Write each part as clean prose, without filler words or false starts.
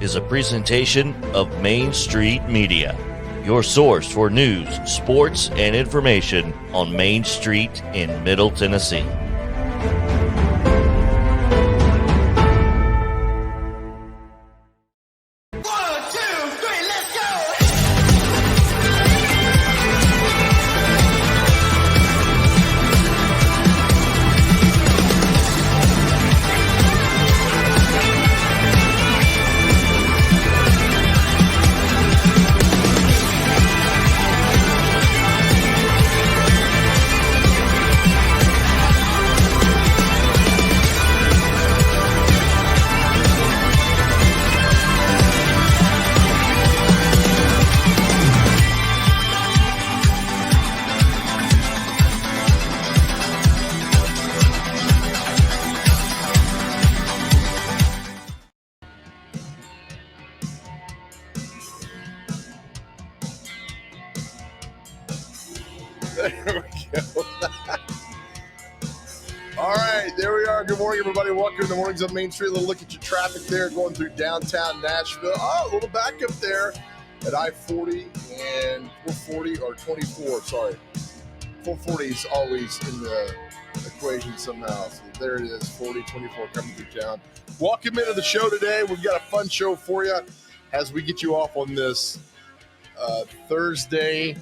Is a presentation of Main Street Media, your source for news, sports, and information on Main Street in Middle Tennessee. There we go. All right, there we are. Good morning, everybody. Welcome to the Mornings of Main Street. A little look at your traffic there going through downtown Nashville. Oh, a little backup there at I-40 and 440 or 24, sorry. 440 is always in the equation somehow. So there it is, 40, 24 coming through town. Welcome into the show today. We've got a fun show for you as we get you off on this Thursday,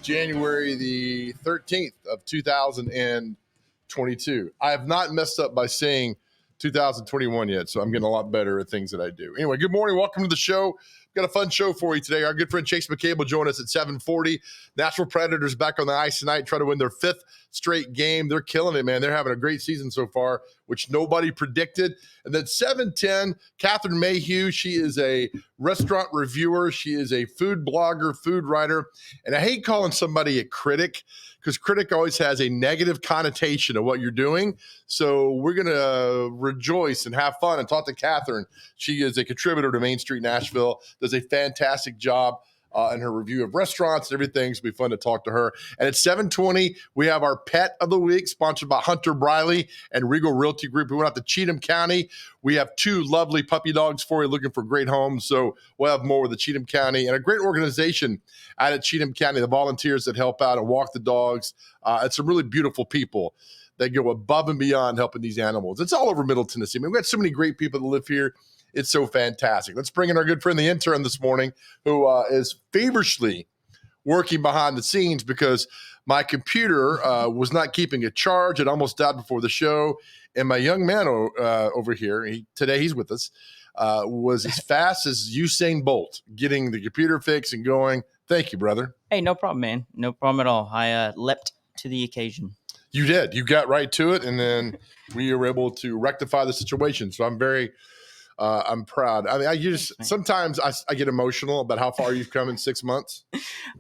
January the 13th of 2022. I have not messed up by saying 2021 yet, so I'm getting a lot better at things that I do. Anyway, good morning. Welcome to the show. We've got a fun show for you today. Our good friend Chase McCabe will join us at 7:40. Nashville Predators back on the ice tonight, try to win their fifth straight game. They're killing it, man. They're having a great season so far, which nobody predicted. And then 7:10, Catherine Mayhew. She is a restaurant reviewer. She is a food blogger, food writer. And I hate calling somebody a critic because critic always has a negative connotation of what you're doing. So we're going to rejoice and have fun and talk to Catherine. She is a contributor to Main Street Nashville, does a fantastic job in her review of restaurants and everything. So it'll be fun to talk to her. And at 7:20, we have our Pet of the Week, sponsored by Hunter Briley and Regal Realty Group. We went out to Cheatham County. We have two lovely puppy dogs for you looking for great homes. So we'll have more with the Cheatham County and a great organization out at Cheatham County, the volunteers that help out and walk the dogs. It's some really beautiful people that go above and beyond helping these animals. It's all over Middle Tennessee. I mean, we've got so many great people that live here. It's so fantastic. Let's bring in our good friend, the intern this morning, who is feverishly working behind the scenes because my computer was not keeping a charge. It almost died before the show. And my young man over here, today he's with us, was as fast as Usain Bolt getting the computer fixed and going. Thank you, brother. Hey, no problem, man. No problem at all. I leapt to the occasion. You did. You got right to it, and then we were able to rectify the situation. So I'm proud. I mean, sometimes I get emotional about how far you've come in 6 months.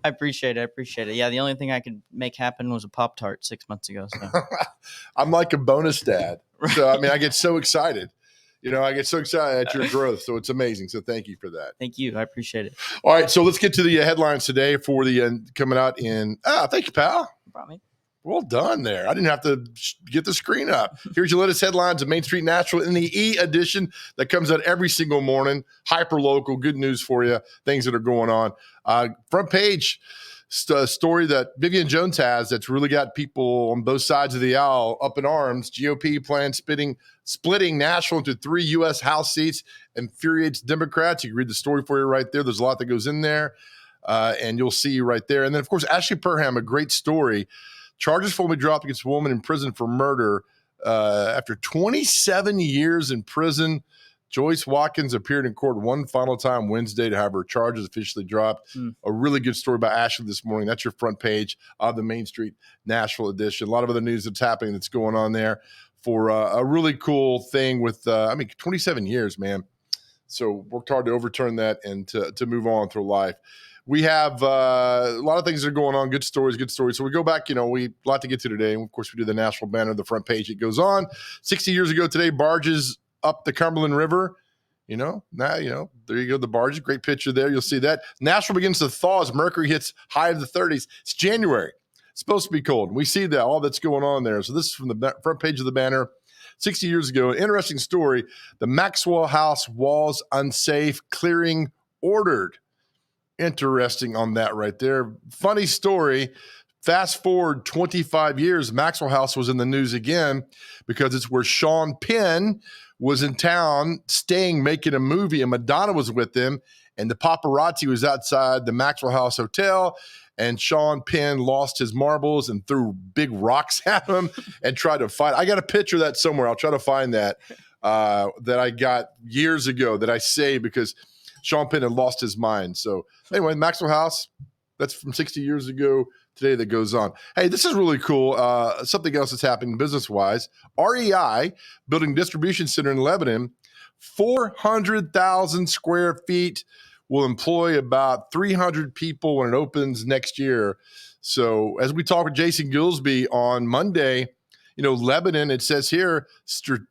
I appreciate it. Yeah, the only thing I could make happen was a Pop-Tart 6 months ago. So. I'm like a bonus dad. Right. So, I mean, I get so excited. I get so excited at your growth. So it's amazing. So thank you for that. Thank you. I appreciate it. All right. So let's get to the headlines today for the coming out in. Thank you, pal. No problem. Well done there. I didn't have to get the screen up. Here's your latest headlines of Main Street Nashville in the E-edition that comes out every single morning. Hyper local, good news for you, things that are going on. Front page, story that Vivian Jones has that's really got people on both sides of the aisle up in arms. GOP plans splitting Nashville into 3 U.S. House seats infuriates Democrats. You can read the story for you right there. There's a lot that goes in there, and you'll see right there. And then, of course, Ashley Perham, a great story. Charges formally dropped against a woman in prison for murder after 27 years in prison. Joyce Watkins appeared in court one final time Wednesday to have her charges officially dropped. A really good story by Ashley this morning. That's your front page of the Main Street Nashville edition. A lot of other news that's happening that's going on there for a really cool thing with, 27 years, man. So worked hard to overturn that and to move on through life. We have a lot of things that are going on. Good stories. So we go back, we a lot to get to today. And of course, we do the Nashville banner, the front page. It goes on. 60 years ago today, barges up the Cumberland River. There you go. The barge, great picture there. You'll see that. Nashville begins to thaw as mercury hits high of the 30s. It's January. It's supposed to be cold. We see that, all that's going on there. So this is from the front page of the banner. 60 years ago, an interesting story. The Maxwell House walls unsafe, clearing ordered. Interesting on that right there. Funny story. Fast forward 25 years, Maxwell House was in the news again because it's where Sean Penn was in town staying, making a movie, and Madonna was with him, and the paparazzi was outside the Maxwell House Hotel, and Sean Penn lost his marbles and threw big rocks at him and tried to fight. I got a picture of that somewhere. I'll try to find that that I got years ago that I saved because Sean Penn had lost his mind. So anyway, Maxwell House, that's from 60 years ago today that goes on. Hey, this is really cool. Something else that's happening business-wise. REI, building distribution center in Lebanon, 400,000 square feet, will employ about 300 people when it opens next year. So as we talk with Jason Gillsby on Monday, Lebanon, it says here,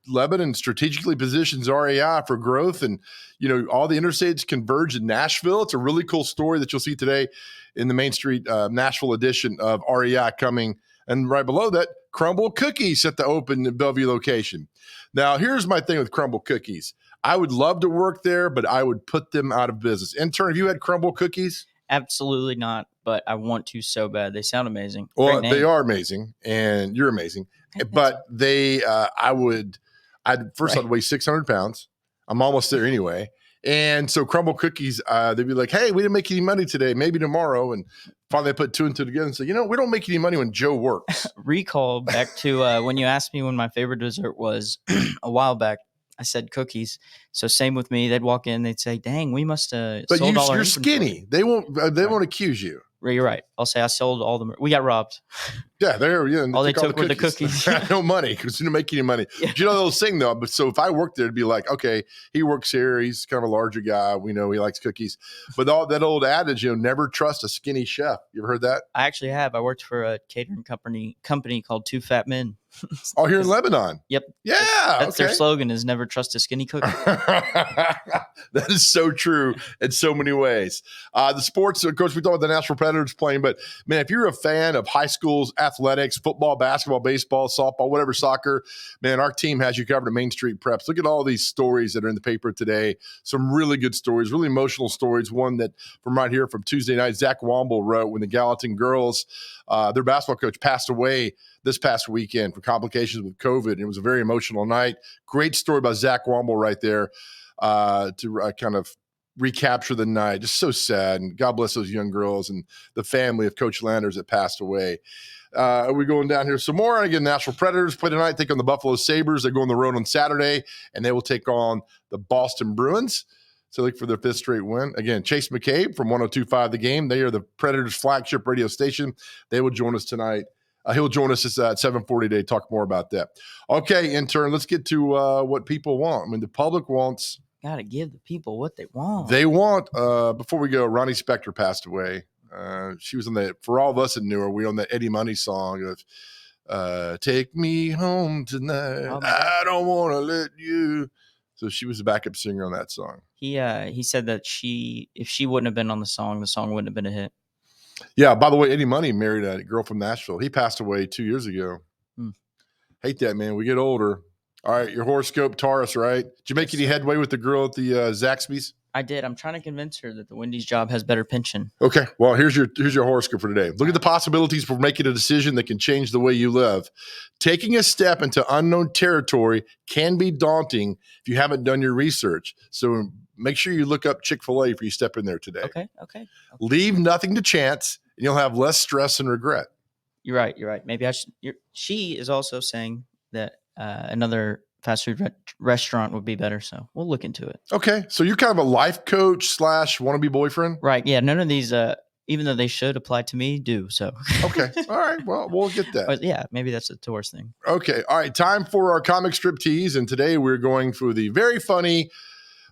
Lebanon strategically positions REI for growth, and, all the interstates converge in Nashville. It's a really cool story that you'll see today in the Main Street Nashville edition of REI coming. And right below that, Crumble Cookies set to open the Bellevue location. Now, here's my thing with Crumble Cookies. I would love to work there, but I would put them out of business. Intern, have you had Crumble Cookies? Absolutely not, but I want to so bad. They sound amazing. Well, they are amazing, and you're amazing. But I'd weigh 600 pounds. I'm almost there anyway. And so Crumble Cookies, they'd be like, hey, we didn't make any money today, maybe tomorrow. And finally I put 2 and 2 together and say, we don't make any money when Joe works. Recall back to when you asked me when my favorite dessert was a while back. I said cookies. So same with me. They'd walk in, they'd say, dang, we must have sold all our you're inventory. Skinny. They won't accuse you. You're right. I'll say I sold all the. We got robbed. Yeah, all they took were the cookies. No money because you didn't make any money. Yeah. Do you know those thing though? But so if I worked there, it'd be like, okay, he works here. He's kind of a larger guy. We know he likes cookies. But that old adage, never trust a skinny chef. You ever heard that? I actually have. I worked for a catering company called Two Fat Men. Oh, here in Lebanon. Yep. Yeah. That's their slogan is never trust a skinny cookie. That is so true in so many ways. The sports, of course, we talk about the Nashville Predators playing, but man, if you're a fan of high school's athletics, football, basketball, baseball, softball, whatever, soccer, man, our team has you covered at Main Street Preps. Look at all these stories that are in the paper today. Some really good stories, really emotional stories. One that from right here from Tuesday night, Zach Womble wrote when the Gallatin girls, their basketball coach passed away this past weekend for complications with COVID. It was a very emotional night. Great story by Zach Womble right there to kind of recapture the night. Just so sad. And God bless those young girls and the family of Coach Landers that passed away. We're going down here some more. Again, Nashville Predators play tonight, take on the Buffalo Sabres. They go on the road on Saturday, and they will take on the Boston Bruins. So look for their 5th straight win. Again, Chase McCabe from 102.5 The Game. They are the Predators' flagship radio station. They will join us tonight. He'll join us at 7:40 today to talk more about that. Okay, intern, let's get to what people want. I mean, the public wants. Got to give the people what they want. They want, before we go, Ronnie Spector passed away. She was on for all of us that knew her, we on that Eddie Money song of Take Me Home Tonight. Oh, I don't want to let you. So she was the backup singer on that song. He said that if she wouldn't have been on the song wouldn't have been a hit. Yeah, by the way, Eddie Money married a girl from Nashville. He passed away 2 years ago. Hate that, man. We get older. All right, your horoscope, Taurus, right? Did you make any headway with the girl at the Zaxby's? I did. I'm trying to convince her that the Wendy's job has better pension. Okay. Well, here's your horoscope for today. Look at the possibilities for making a decision that can change the way you live. Taking a step into unknown territory can be daunting if you haven't done your research. So make sure you look up Chick-fil-A if you step in there today. Okay. Leave nothing to chance, and you'll have less stress and regret. You're right. Maybe I should. She is also saying that another fast food restaurant would be better, so we'll look into it. Okay. So you're kind of a life coach / wannabe boyfriend? Right. Yeah. None of these, even though they should apply to me, do. So. Okay. All right. Well, we'll get that. But yeah, maybe that's a Taurus thing. Okay. All right. Time for our comic strip tease. And today we're going for the very funny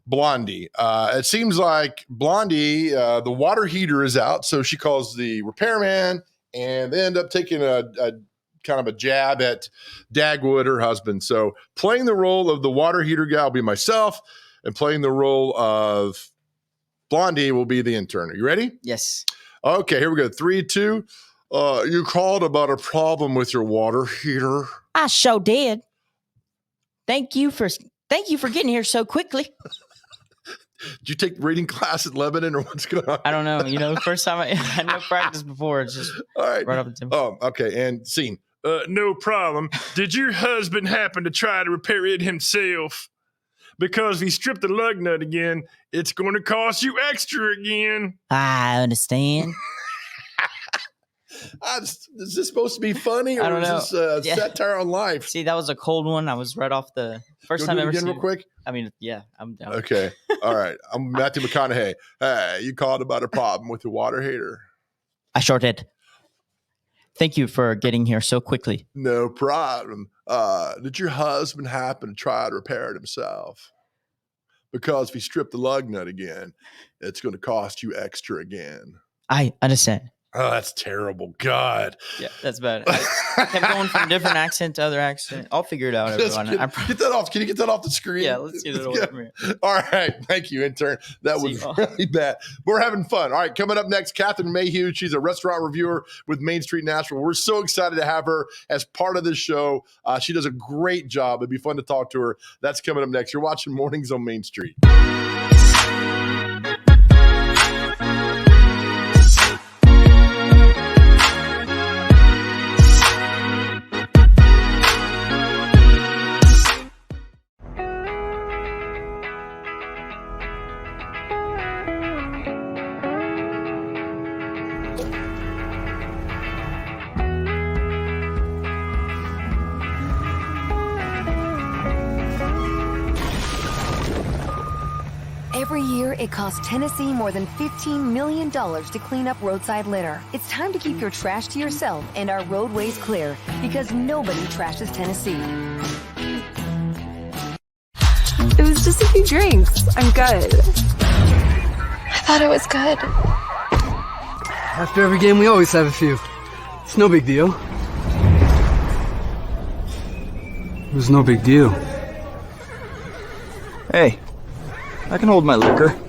Blondie. It seems like Blondie, the water heater is out. So she calls the repairman and they end up taking a kind of a jab at Dagwood, her husband. So playing the role of the water heater guy will be myself, and playing the role of Blondie will be the intern. Are you ready? Yes. Okay, here we go. 3, 2. You called about a problem with your water heater. I sure did. Thank you for getting here so quickly. Did you take reading class at Lebanon or what's going on? I don't know. The first time I had no practice before. It's just all right. Right up until. Oh, okay. And scene. No problem. Did your husband happen to try to repair it himself? Because if he stripped the lug nut again, it's going to cost you extra again. I understand. Is this supposed to be funny, or I don't know. is this satire on life? See, that was a cold one. I was right off the first time do it ever again seen real quick. I mean, yeah, I'm down. Okay. All right. I'm Matthew McConaughey. Hey, you called about a problem with your water heater. I sure did. Thank you for getting here so quickly. No problem. Did your husband happen to try to repair it himself? Because if he stripped the lug nut again, it's going to cost you extra again. I understand. Oh, that's terrible. God. Yeah, that's bad. I kept going from different accent to other accent. I'll figure it out, everyone. Get that off. Can you get that off the screen? Yeah, let's get it over from here. All right. Thank you, intern. That was really bad. We're having fun. All right. Coming up next, Catherine Mayhew. She's a restaurant reviewer with Main Street Nashville. We're so excited to have her as part of this show. She does a great job. It'd be fun to talk to her. That's coming up next. You're watching Mornings on Main Street. Every year, it costs Tennessee more than $15 million to clean up roadside litter. It's time to keep your trash to yourself and our roadways clear, because nobody trashes Tennessee. It was just a few drinks. I'm good. I thought it was good. After every game, we always have a few. It's no big deal. It was no big deal. Hey, I can hold my liquor.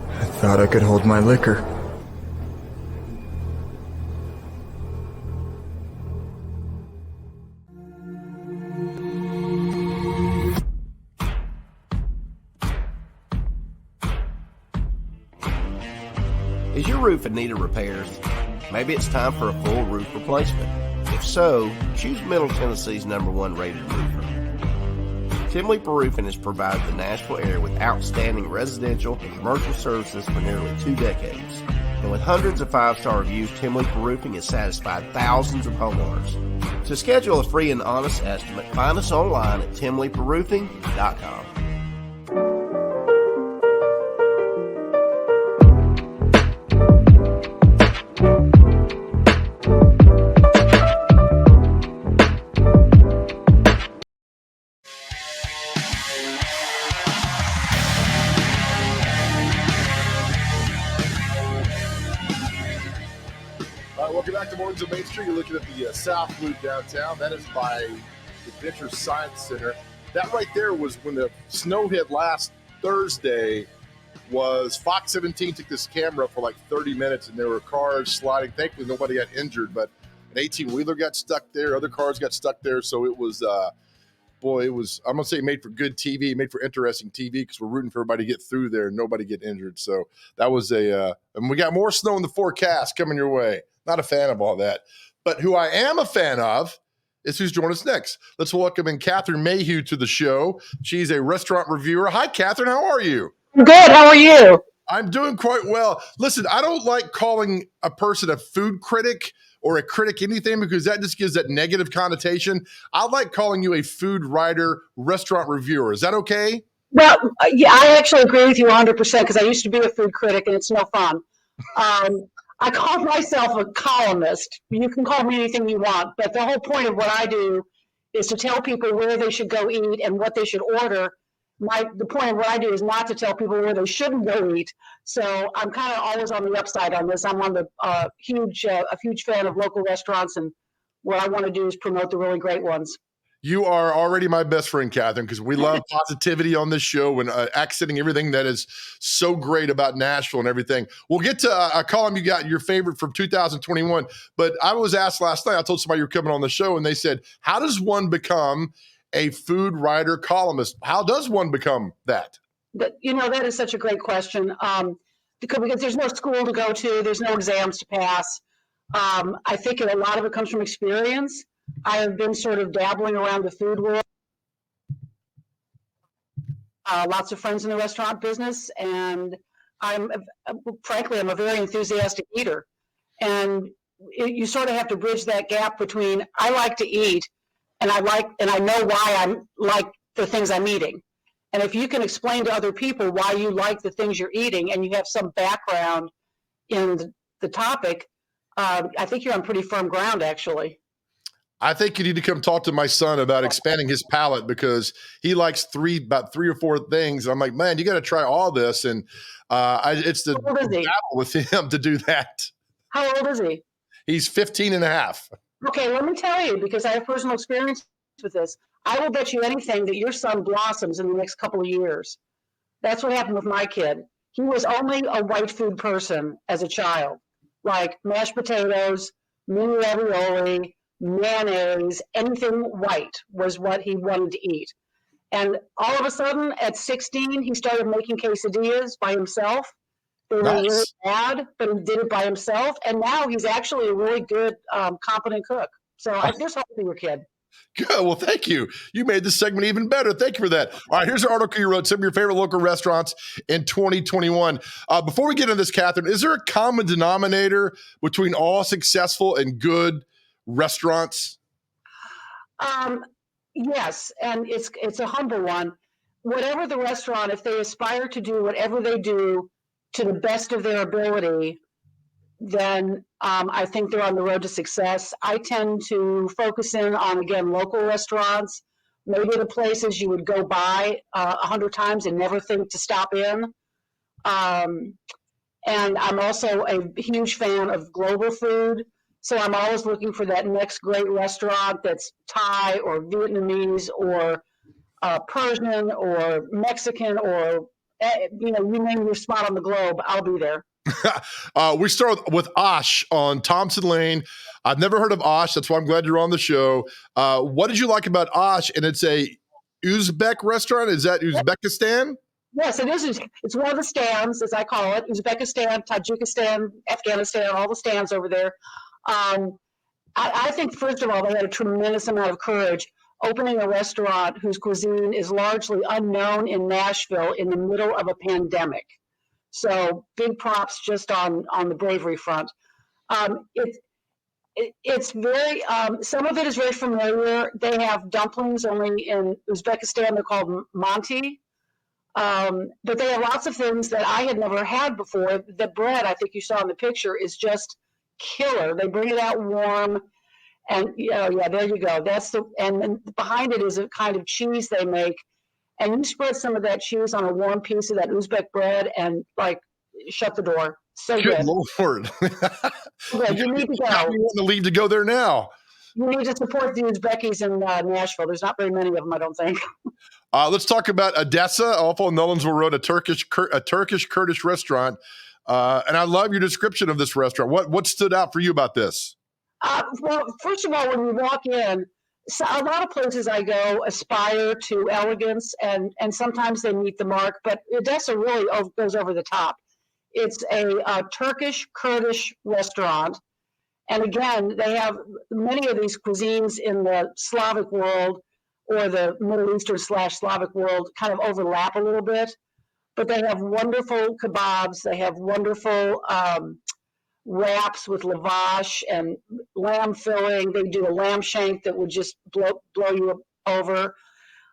I thought I could hold my liquor. Is your roof in need of repairs? Maybe it's time for a full roof replacement. If so, choose Middle Tennessee's #1 rated roofer. Tim Leeper Roofing has provided the Nashville area with outstanding residential and commercial services for nearly 2 decades. And with hundreds of 5-star reviews, Tim Leeper Roofing has satisfied thousands of homeowners. To schedule a free and honest estimate, find us online at timleeperroofing.com. Welcome back to Mornings on Main Street. You're looking at the South Loop downtown. That is by the Adventure Science Center. That right there was when the snow hit last Thursday. Was Fox 17 took this camera for like 30 minutes, and there were cars sliding. Thankfully, nobody got injured, but an 18-wheeler got stuck there. Other cars got stuck there, so it was boy, I'm going to say made for good TV, made for interesting TV because we're rooting for everybody to get through there and nobody get injured. So that was and we got more snow in the forecast coming your way. Not a fan of all that. But who I am a fan of is who's joining us next. Let's welcome in Catherine Mayhew to the show. She's a restaurant reviewer. Hi, Catherine. How are you? Good. How are you? I'm doing quite well. Listen, I don't like calling a person a food critic or a critic anything because that just gives that negative connotation. I like calling you a food writer, restaurant reviewer. Is that okay? Well, yeah, I actually agree with you 100% because I used to be a food critic and it's no fun. I call myself a columnist. You can call me anything you want, but the whole point of what I do is to tell people where they should go eat and what they should order. The point of what I do is not to tell people where they shouldn't go eat. So I'm kind of always on the upside on this. I'm on a huge fan of local restaurants, and what I want to do is promote the really great ones. You are already my best friend, Catherine, because we love positivity on this show and accenting everything that is so great about Nashville and everything. We'll get to a column you got, your favorite from 2021. But I was asked last night, I told somebody you're coming on the show, and they said, how does one become a food writer columnist? How does one become that? That is such a great question because there's no school to go to. There's no exams to pass. I think a lot of it comes from experience. I have been sort of dabbling around the food world. Lots of friends in the restaurant business, and I'm a very enthusiastic eater. And you sort of have to bridge that gap between I like to eat and I know why I like the things I'm eating. And if you can explain to other people why you like the things you're eating and you have some background in the topic, I think you're on pretty firm ground, actually. I think you need to come talk to my son about expanding his palate because he likes about three or four things. I'm like, man, you got to try all this. And it's the battle with him to do that. How old is he? He's 15 and a half. Okay, let me tell you, because I have personal experience with this. I will bet you anything that your son blossoms in the next couple of years. That's what happened with my kid. He was only a white food person as a child, like mashed potatoes, mini ravioli, mayonnaise, anything white was what he wanted to eat. And all of a sudden, at 16, he started making quesadillas by himself. They were really bad, but he did it by himself. And now he's actually a really good, competent cook. So there's hope for your kid. Good. Well, thank you. You made this segment even better. Thank you for that. All right, here's an article you wrote, some of your favorite local restaurants in 2021. Before we get into this, Catherine, is there a common denominator between all successful and good restaurants? Yes, and it's a humble one. Whatever the restaurant, if they aspire to do whatever they do to the best of their ability, then I think they're on the road to success. I tend to focus in on, again, local restaurants, maybe the places you would go by 100 times and never think to stop in. And I'm also a huge fan of global food. So I'm always looking for that next great restaurant that's Thai or Vietnamese or Persian or Mexican or, you name your spot on the globe, I'll be there. We start with Osh on Thompson Lane. I've never heard of Osh. That's why I'm glad you're on the show. What did you like about Osh? And it's a Uzbek restaurant. Is that Uzbekistan? Yes, it is. It's one of the stands, as I call it. Uzbekistan, Tajikistan, Afghanistan, all the stands over there. I think, first of all, they had a tremendous amount of courage opening a restaurant whose cuisine is largely unknown in Nashville in the middle of a pandemic. So big props just on the bravery front. It's very, some of it is very familiar. They have dumplings, only in Uzbekistan they're called manti. But they have lots of things that I had never had before. The bread, I think you saw in the picture, is just killer. They bring it out warm, and yeah, there you go. And behind it is a kind of cheese they make, and you spread some of that cheese on a warm piece of that Uzbek bread, and shut the door. So good. Lord. Good. You need to go. You want to leave to go there now. You need to support the Uzbekis in Nashville. There's not very many of them, I don't think. Let's talk about Odessa off on Nolensville Road, a Turkish Kurdish restaurant. And I love your description of this restaurant. What stood out for you about this? Well, first of all, when you walk in, So a lot of places I go aspire to elegance, and sometimes they meet the mark, but Odessa really goes over the top. It's a Turkish Kurdish restaurant, and again, they have many of these cuisines in the Slavic world or the Middle Eastern / Slavic world kind of overlap a little bit, but they have wonderful kebabs. They have wonderful wraps with lavash and lamb filling. They do a lamb shank that would just blow you over.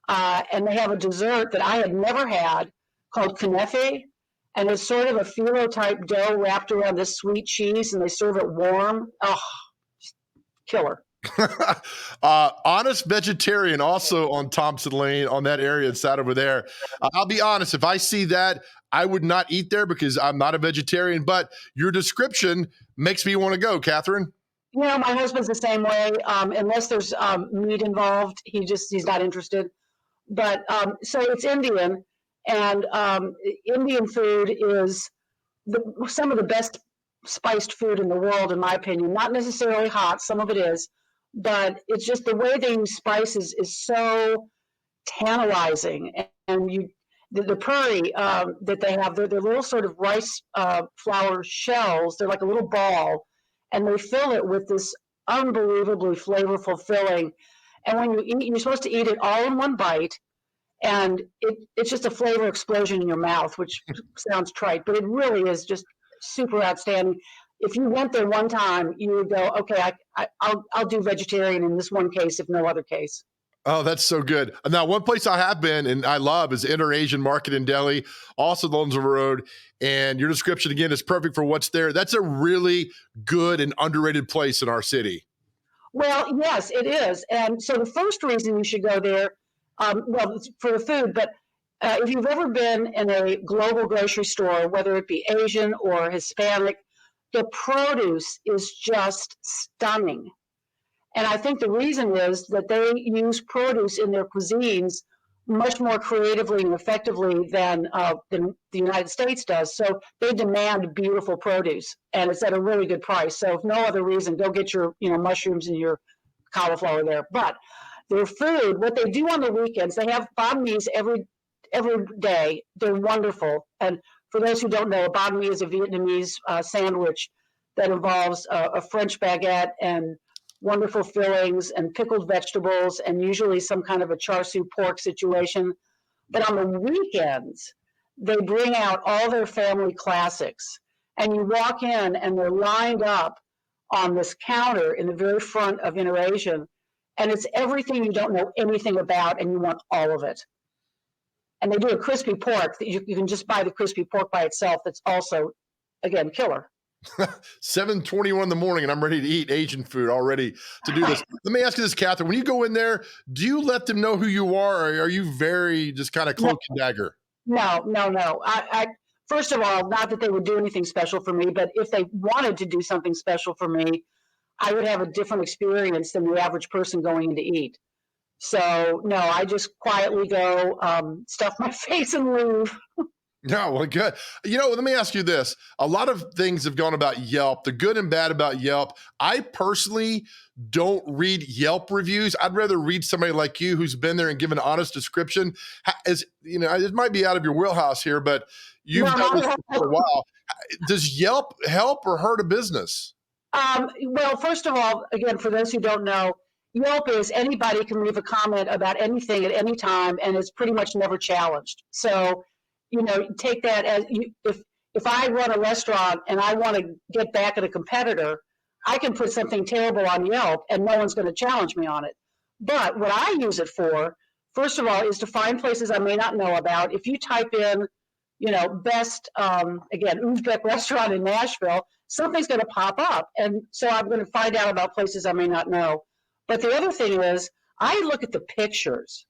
And they have a dessert that I had never had called kunefe. And it's sort of a phyllo type dough wrapped around this sweet cheese, and they serve it warm. Oh, killer. Honest Vegetarian also on Thompson Lane on that area inside over there. I'll be honest, if I see that, I would not eat there because I'm not a vegetarian, but your description makes me want to go, Catherine. You know, my husband's the same way. Unless there's meat involved, he's not interested. But so it's Indian, and Indian food is some of the best spiced food in the world, in my opinion. Not necessarily hot, some of it is, but it's just the way they use spices is so tantalizing. And the curry that they have, they're little sort of rice flour shells. They're like a little ball, and they fill it with this unbelievably flavorful filling. And when you eat, you're supposed to eat it all in one bite, and it's just a flavor explosion in your mouth, which sounds trite, but it really is just super outstanding. If you went there one time, you would go, okay, I'll do vegetarian in this one case, if no other case. Oh, that's so good. Now, one place I have been and I love is Inter Asian Market in Delhi, also Lonesville Road. And your description, again, is perfect for what's there. That's a really good and underrated place in our city. Well, yes, it is. And so the first reason you should go there, well, for the food, but if you've ever been in a global grocery store, whether it be Asian or Hispanic, the produce is just stunning. And I think the reason is that they use produce in their cuisines much more creatively and effectively than the United States does. So they demand beautiful produce, and it's at a really good price. So if no other reason, go get your mushrooms and your cauliflower there. But their food, what they do on the weekends, they have banh mi's every day. They're wonderful. And for those who don't know, a banh mi is a Vietnamese sandwich that involves a French baguette and wonderful fillings and pickled vegetables and usually some kind of a char siu pork situation. But on the weekends, they bring out all their family classics. And you walk in and they're lined up on this counter in the very front of Inter Asian. And it's everything you don't know anything about, and you want all of it. And they do a crispy pork that you can just buy the crispy pork by itself. That's also, again, killer. 7:21 in the morning, and I'm ready to eat Asian food already to do this. Let me ask you this, Catherine. When you go in there, do you let them know who you are, or are you very just kind of cloak and dagger? No. I first of all, not that they would do anything special for me, but if they wanted to do something special for me, I would have a different experience than the average person going in to eat. So, no, I just quietly go, stuff my face and leave. No, well, good. Let me ask you this. A lot of things have gone about Yelp, the good and bad about Yelp. I personally don't read Yelp reviews. I'd rather read somebody like you who's been there and given an honest description. It might be out of your wheelhouse here, but you've done this for a while. Does Yelp help or hurt a business? Well, first of all, again, for those who don't know, Yelp is anybody can leave a comment about anything at any time, and it's pretty much never challenged. So, take that as if I run a restaurant and I want to get back at a competitor, I can put something terrible on Yelp and no one's going to challenge me on it. But what I use it for, first of all, is to find places I may not know about. If you type in, best, again, Uzbek restaurant in Nashville, something's going to pop up. And so I'm going to find out about places I may not know. But the other thing is, I look at the pictures.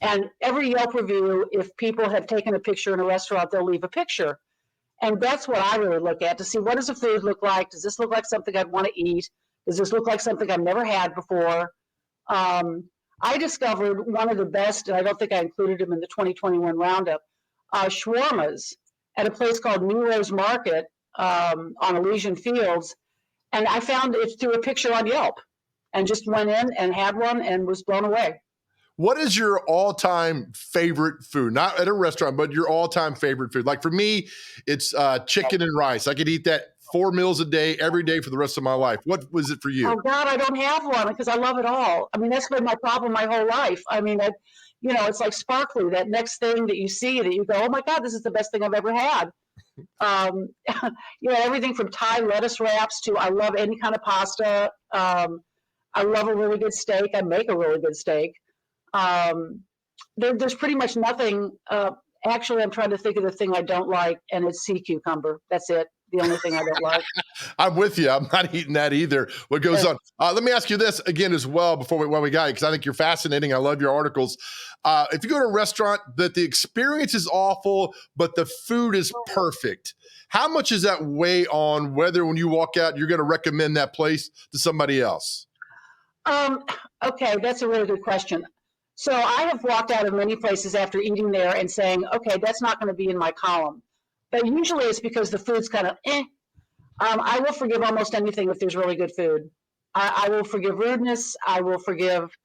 And every Yelp review, if people have taken a picture in a restaurant, they'll leave a picture. And that's what I really look at to see, what does the food look like? Does this look like something I'd want to eat? Does this look like something I've never had before? I discovered one of the best, and I don't think I included them in the 2021 roundup, shawarmas at a place called Nero's Market on Elysian Fields. And I found it through a picture on Yelp. and just went in and had one and was blown away. What is your all-time favorite food? Not at a restaurant, but your all-time favorite food. Like for me, it's chicken and rice. I could eat that 4 meals a day, every day for the rest of my life. What was it for you? Oh God, I don't have one because I love it all. I mean, that's been my problem my whole life. I mean, it's like sparkly, that next thing that you see that you go, oh my God, this is the best thing I've ever had. Everything from Thai lettuce wraps to I love any kind of pasta. I love a really good steak. I make a really good steak. There's pretty much nothing. Actually, I'm trying to think of the thing I don't like, and it's sea cucumber. That's it. The only thing I don't like. I'm with you. I'm not eating that either. What goes on? Let me ask you this again as well while we got you, because I think you're fascinating. I love your articles. If you go to a restaurant that the experience is awful, but the food is perfect, how much does that weigh on whether when you walk out, you're going to recommend that place to somebody else? Okay, that's a really good question. So I have walked out of many places after eating there and saying, okay, that's not going to be in my column. But usually it's because the food's kind of I will forgive almost anything if there's really good food. I will forgive rudeness. I will forgive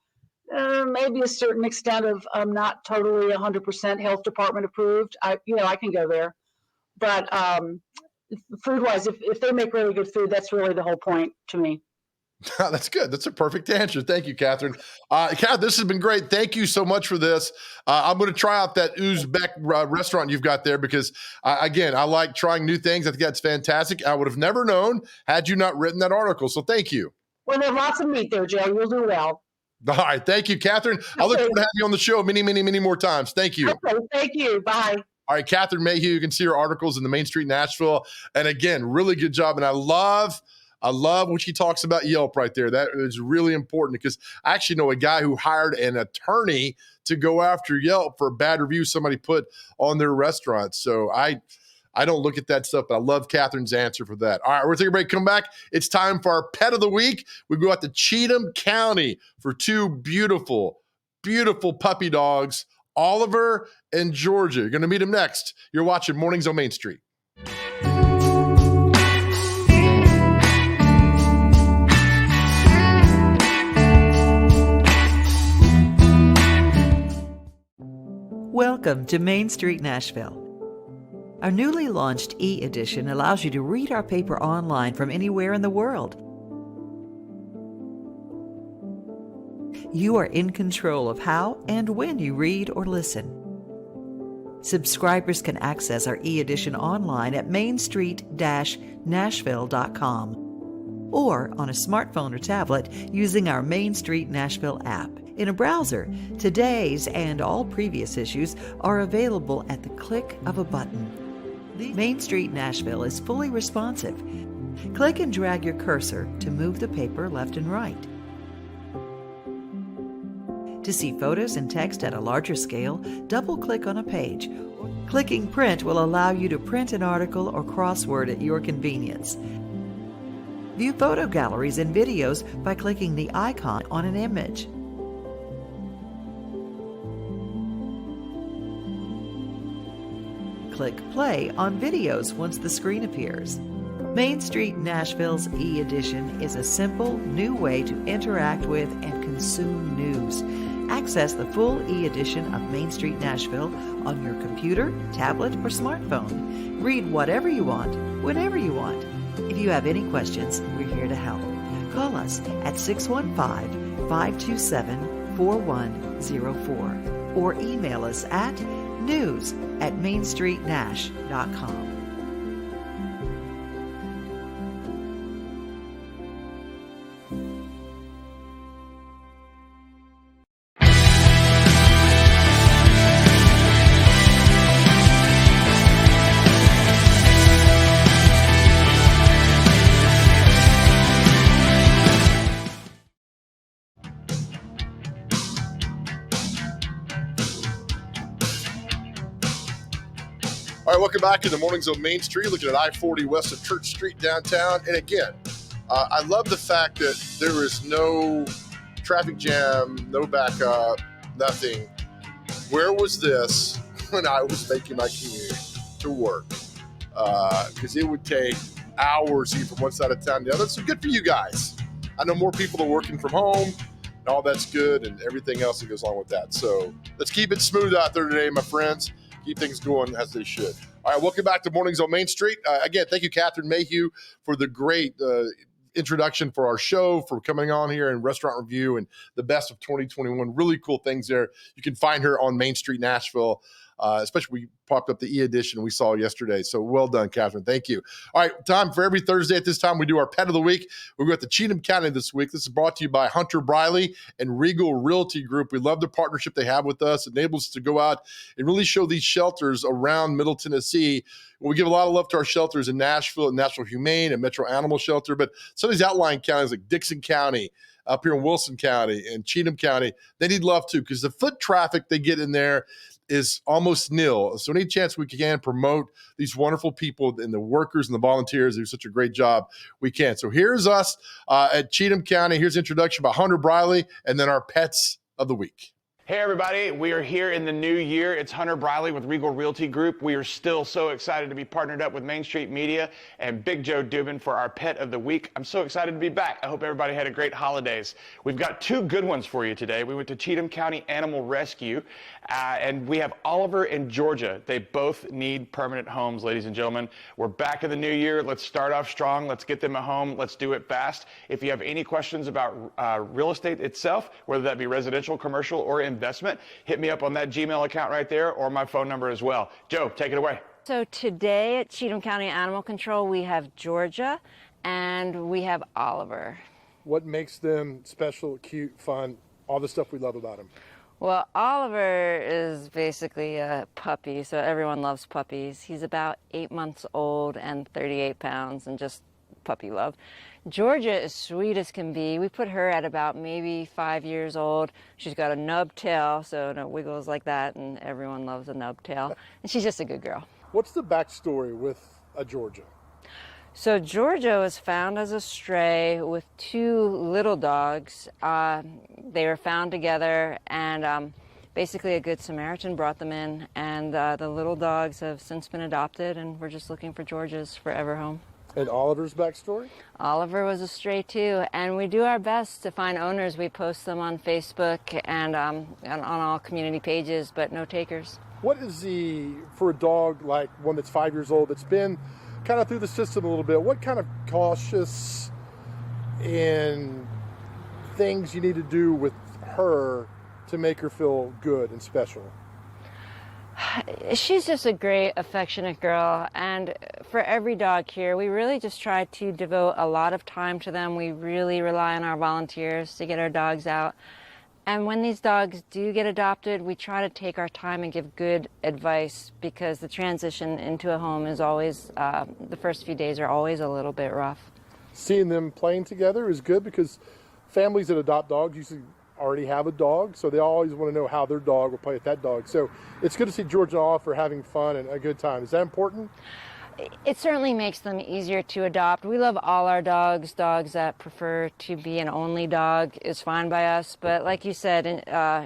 maybe a certain extent of not totally 100% health department approved. I can go there. But food-wise, if they make really good food, that's really the whole point to me. That's good. That's a perfect answer. Thank you, Catherine. Kat, this has been great. Thank you so much for this. I'm going to try out that Uzbek restaurant you've got there because, again, I like trying new things. I think that's fantastic. I would have never known had you not written that article. So thank you. Well, there's lots of meat there, Joe. You'll do well. All right. Thank you, Catherine. I look forward to having you on the show many, many, many more times. Thank you. Okay. Thank you. Bye. All right. Catherine Mayhew. You can see her articles in the Main Street Nashville. And again, really good job. And I love when she talks about Yelp right there. That is really important because I actually know a guy who hired an attorney to go after Yelp for a bad review somebody put on their restaurant. So I don't look at that stuff, but I love Catherine's answer for that. All right, we're going to take a break. Come back. It's time for our pet of the week. We go out to Cheatham County for two beautiful, beautiful puppy dogs, Oliver and Georgia. You're going to meet them next. You're watching Mornings on Main Street. Welcome to Main Street Nashville. Our newly launched e-edition allows you to read our paper online from anywhere in the world. You are in control of how and when you read or listen. Subscribers can access our e-edition online at mainstreet-nashville.com or on a smartphone or tablet using our Main Street Nashville app. In a browser, today's and all previous issues are available at the click of a button. Main Street Nashville is fully responsive. Click and drag your cursor to move the paper left and right. To see photos and text at a larger scale, double-click on a page. Clicking print will allow you to print an article or crossword at your convenience. View photo galleries and videos by clicking the icon on an image. Click play on videos once the screen appears. Main Street Nashville's e-edition is a simple, new way to interact with and consume news. Access the full e-edition of Main Street Nashville on your computer, tablet, or smartphone. Read whatever you want, whenever you want. If you have any questions, we're here to help. Call us at 615-527-4104 or email us at news@mainstreetnash.com. All right, welcome back to the Mornings on Main Street, looking at I-40 west of Church Street downtown. And again, I love the fact that there is no traffic jam, no backup, nothing. Where was this when I was making my commute to work? Because it would take hours even from one side of town to the other. So good for you guys. I know more people are working from home, and all that's good, and everything else that goes along with that. So let's keep it smooth out there today, my friends. Keep things going as they should. All right, welcome back to Mornings on Main Street. Again, thank you, Catherine Mayhew, for the great introduction for our show, for coming on here and restaurant review and the best of 2021. Really cool things there. You can find her on Main Street, Nashville. Especially we popped up the e-edition we saw yesterday. So well done, Catherine. Thank you. All right, time for every Thursday at this time, we do our Pet of the Week. We're going to Cheatham County this week. This is brought to you by Hunter Briley and Regal Realty Group. We love the partnership they have with us. It enables us to go out and really show these shelters around Middle Tennessee. We give a lot of love to our shelters in Nashville and National Humane and Metro Animal Shelter, but some of these outlying counties like Dixon County, up here in Wilson County and Cheatham County, they need love too, because the foot traffic they get in there is almost nil. So any chance we can promote these wonderful people and the workers and the volunteers who do such a great job, we can. So here's us at Cheatham County. Here's an introduction by Hunter Briley and then our Pets of the Week. Hey everybody, we are here in the new year. It's Hunter Briley with Regal Realty Group. We are still so excited to be partnered up with Main Street Media and Big Joe Dubin for our Pet of the Week. I'm so excited to be back. I hope everybody had a great holidays. We've got two good ones for you today. We went to Cheatham County Animal Rescue and we have Oliver and Georgia. They both need permanent homes, ladies and gentlemen. We're back in the new year. Let's start off strong. Let's get them a home. Let's do it fast. If you have any questions about real estate itself, whether that be residential, commercial, or investment, hit me up on that Gmail account right there or my phone number as well. Joe, take it away. So today at Cheatham County Animal Control, we have Georgia and we have Oliver. What makes them special, cute, fun, all the stuff we love about them? Well, Oliver is basically a puppy, so everyone loves puppies. He's about 8 months old and 38 pounds and just puppy love. Georgia is sweet as can be. We put her at about maybe 5 years old. She's got a nub tail, so no wiggles like that, and everyone loves a nub tail. And she's just a good girl. What's the backstory with a Georgia? So Georgia was found as a stray with two little dogs. They were found together, and basically a Good Samaritan brought them in, and the little dogs have since been adopted, and we're just looking for Georgia's forever home. And Oliver's backstory? Oliver was a stray too, and we do our best to find owners. We post them on Facebook and on all community pages, but no takers. What is for a dog like one that's 5 years old, that's been kind of through the system a little bit, what kind of cautious and things you need to do with her to make her feel good and special? She's just a great, affectionate girl, and for every dog here, we really just try to devote a lot of time to them. We really rely on our volunteers to get our dogs out. And when these dogs do get adopted, we try to take our time and give good advice, because the transition into a home is always, the first few days are always a little bit rough. Seeing them playing together is good, because families that adopt dogs usually already have a dog, so they always want to know how their dog will play with that dog. So it's good to see Georgia and Oliver having fun and a good time. Is that important? It certainly makes them easier to adopt. We love all our dogs. Dogs that prefer to be an only dog is fine by us. But like you said,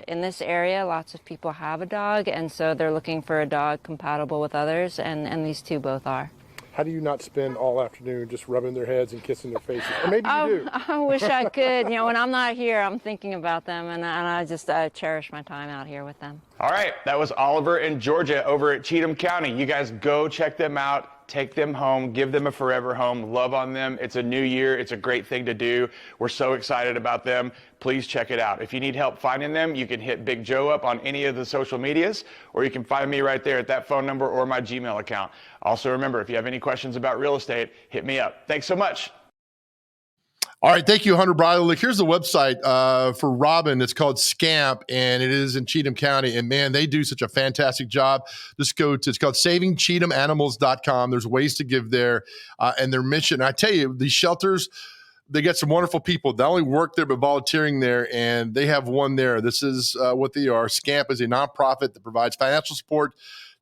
in this area, lots of people have a dog, and so they're looking for a dog compatible with others, and these two both are. How do you not spend all afternoon just rubbing their heads and kissing their faces? Or maybe you do. I wish I could. You know, when I'm not here, I'm thinking about them, and I just cherish my time out here with them. All right, that was Oliver and Georgia over at Cheatham County. You guys go check them out. Take them home, give them a forever home, love on them. It's a new year. It's a great thing to do. We're so excited about them. Please check it out. If you need help finding them, you can hit Big Joe up on any of the social medias, or you can find me right there at that phone number or my Gmail account. Also remember, if you have any questions about real estate, hit me up. Thanks so much. All right, thank you, Hunter Briley. Look, here's the website for Robin. It's called Scamp, and it is in Cheatham County. And man, they do such a fantastic job. Just go to, it's called savingcheathamanimals.com. There's ways to give there, and their mission. I tell you, these shelters, they get some wonderful people. Not only work there, but volunteering there, and they have one there. This is what they are. Scamp is a nonprofit that provides financial support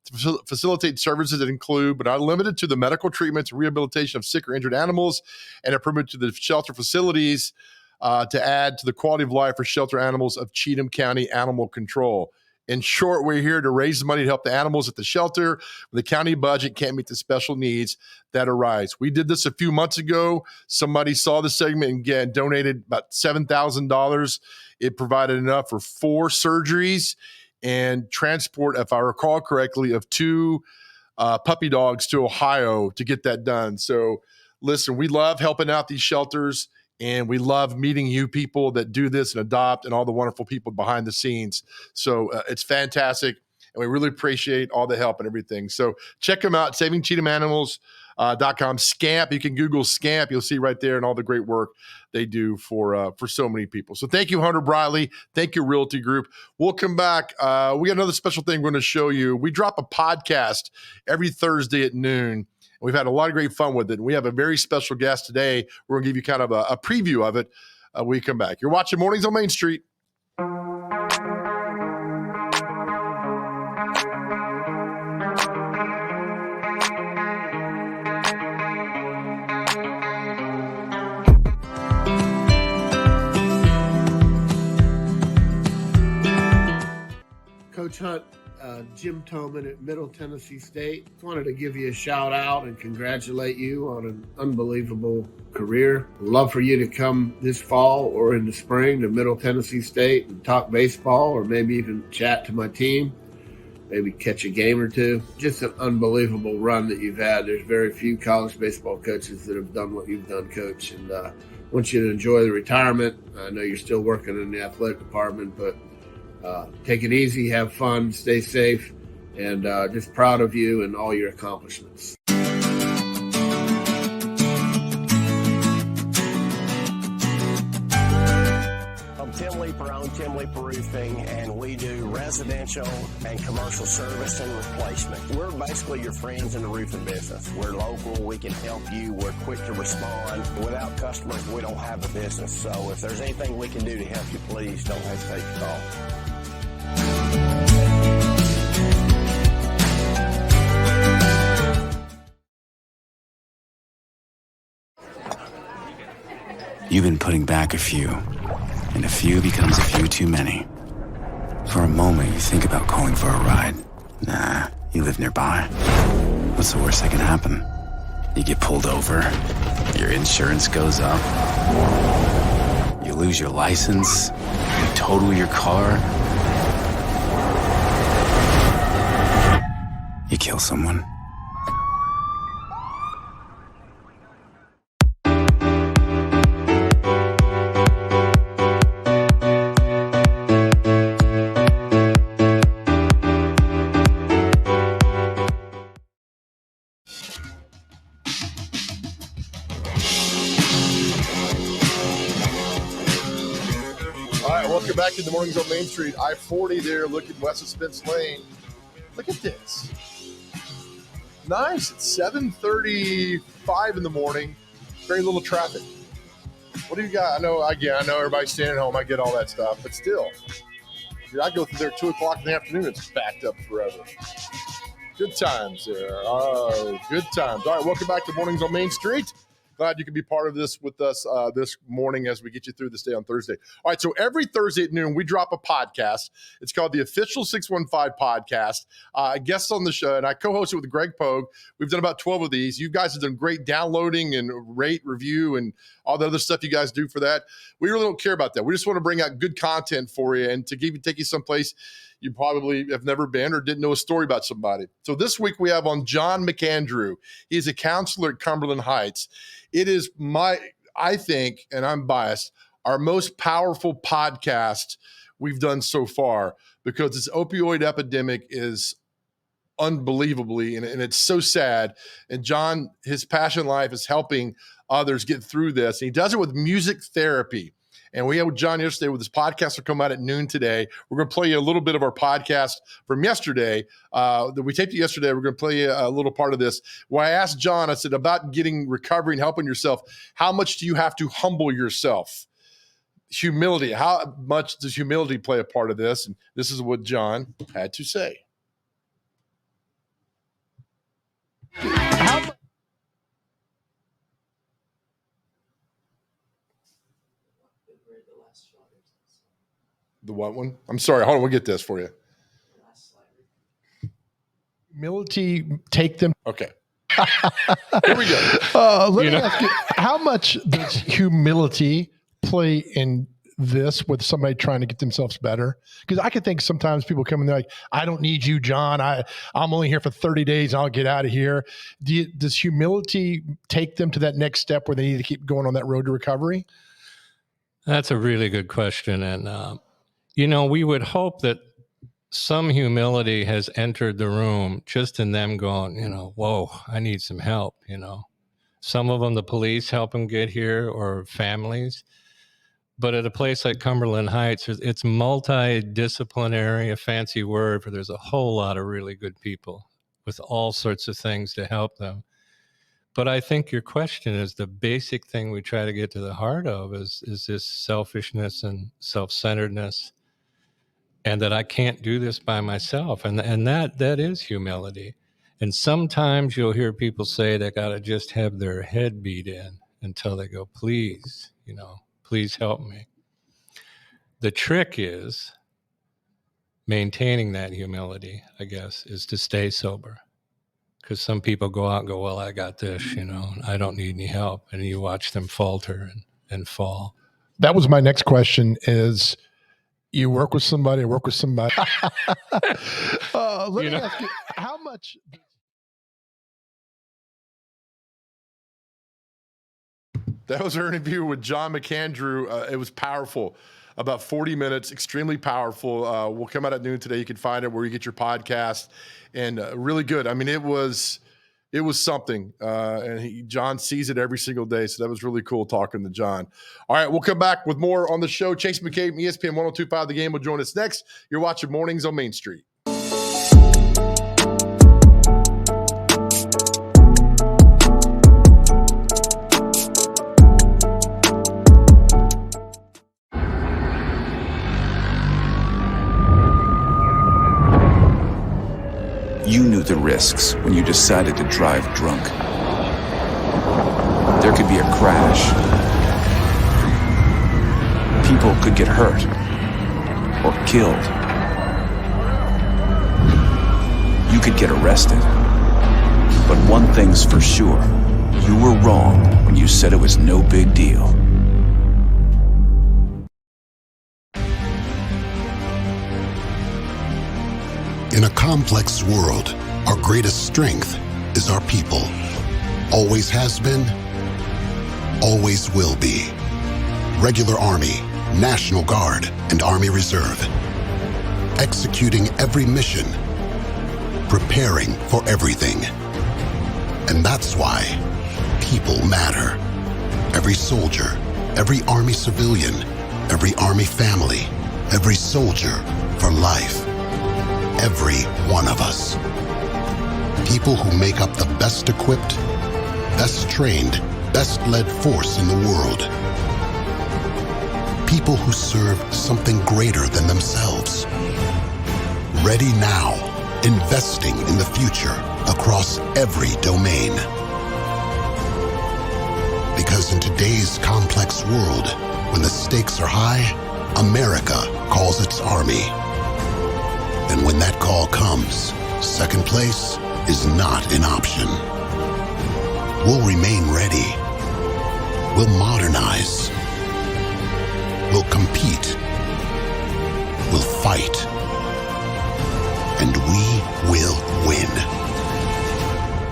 to facilitate services that include, but not limited to, the medical treatments and rehabilitation of sick or injured animals, and a permit to the shelter facilities to add to the quality of life for shelter animals of Cheatham County Animal Control. In short, we're here to raise money to help the animals at the shelter. The county budget can't meet the special needs that arise. We did this a few months ago. Somebody saw the segment and again donated about $7,000. It provided enough for 4 surgeries and transport, if I recall correctly, of 2 puppy dogs to Ohio to get that done. So listen, we love helping out these shelters. And we love meeting you people that do this and adopt and all the wonderful people behind the scenes. So it's fantastic. And we really appreciate all the help and everything. So check them out, savingcheetahmanimals.com. Scamp, you can Google Scamp. You'll see right there and all the great work they do for so many people. So thank you, Hunter Briley. Thank you, Realty Group. We'll come back. We got another special thing we're going to show you. We drop a podcast every Thursday at noon. We've had a lot of great fun with it. We have a very special guest today. We're going to give you kind of a preview of it when we come back. You're watching Mornings on Main Street. Coach Hunt, Jim Toman at Middle Tennessee State. Wanted to give you a shout out and congratulate you on an unbelievable career. Love for you to come this fall or in the spring to Middle Tennessee State and talk baseball or maybe even chat to my team. Maybe catch a game or two. Just an unbelievable run that you've had. There's very few college baseball coaches that have done what you've done, Coach. And I want you to enjoy the retirement. I know you're still working in the athletic department, but take it easy, have fun, stay safe, and just proud of you and all your accomplishments. I'm Tim Leeper, I own Tim Leeper Roofing, and we do residential and commercial service and replacement. We're basically your friends in the roofing business. We're local, we can help you, we're quick to respond. Without customers, we don't have a business. So if there's anything we can do to help you, please don't hesitate to call. You've been putting back a few, and a few becomes a few too many. For a moment, you think about calling for a ride. Nah, you live nearby. What's the worst that can happen? You get pulled over, your insurance goes up, you lose your license, you total your car, you kill someone. Welcome back to the Mornings on Main Street. I-40 there, looking west of Spence Lane. Look at this. Nice. It's 7:35 in the morning. Very little traffic. What do you got? I know everybody's staying at home. I get all that stuff. But still, dude, I go through there at 2 o'clock in the afternoon. It's backed up forever. Good times there. Oh, good times. All right, welcome back to Mornings on Main Street. Glad you can be part of this with us this morning as we get you through this day on Thursday. All right, so every Thursday at noon, we drop a podcast. It's called the Official 615 Podcast. Guests on the show, and I co-host it with Greg Pogue. We've done about 12 of these. You guys have done great downloading and rate, review, and all the other stuff you guys do for that. We really don't care about that. We just want to bring out good content for you and to take you someplace you probably have never been or didn't know a story about somebody. So this week we have on John McAndrew. He's a counselor at Cumberland Heights. It is I think, and I'm biased, our most powerful podcast we've done so far because this opioid epidemic is unbelievably, and it's so sad. And John, his passion in life is helping others get through this. And he does it with music therapy. And we had John yesterday with his podcast will come out at noon today. We're going to play you a little bit of our podcast from yesterday that we taped it yesterday. We're going to play you a little part of this. When I asked John, I said, about getting recovery and helping yourself, how much do you have to humble yourself? Humility. How much does humility play a part of this? And this is what John had to say. The what one? I'm sorry. Hold on. We'll get this for you. humility take them? Okay. Here we go. Let me ask you, how much does humility play in this with somebody trying to get themselves better? Because I could think sometimes people come in there like, I don't need you, John. I'm only here for 30 days. I'll get out of here. Does humility take them to that next step where they need to keep going on that road to recovery? That's a really good question. And, we would hope that some humility has entered the room just in them going, whoa, I need some help, Some of them, the police help them get here, or families. But at a place like Cumberland Heights, it's multidisciplinary, a fancy word, for there's a whole lot of really good people with all sorts of things to help them. But I think your question is the basic thing we try to get to the heart of is this selfishness and self-centeredness, and that I can't do this by myself. And that is humility. And sometimes you'll hear people say they got to just have their head beat in until they go, please, please help me. The trick is maintaining that humility, I guess, is to stay sober. Because some people go out and go, well, I got this, I don't need any help. And you watch them falter and fall. That was my next question is, you work with somebody. Let me ask you, how much... That was our interview with John McAndrew. It was powerful. About 40 minutes, extremely powerful. We'll come out at noon today. You can find it where you get your podcast, and really good. I mean, it was something. And John sees it every single day. So that was really cool talking to John. All right, we'll come back with more on the show. Chase McCabe, ESPN 102.5 The Game will join us next. You're watching Mornings on Main Street. You knew the risks when you decided to drive drunk. There could be a crash. People could get hurt or killed. You could get arrested. But one thing's for sure, you were wrong when you said it was no big deal. In a complex world, our greatest strength is our people. Always has been, always will be. Regular Army, National Guard, and Army Reserve. Executing every mission. Preparing for everything. And that's why people matter. Every soldier, every Army civilian, every Army family, every soldier for life. Every one of us. People who make up the best equipped, best trained, best led force in the world. People who serve something greater than themselves. Ready now, investing in the future across every domain. Because in today's complex world, when the stakes are high, America calls its Army. And when that call comes, second place is not an option. We'll remain ready. We'll modernize. We'll compete. We'll fight. And we will win.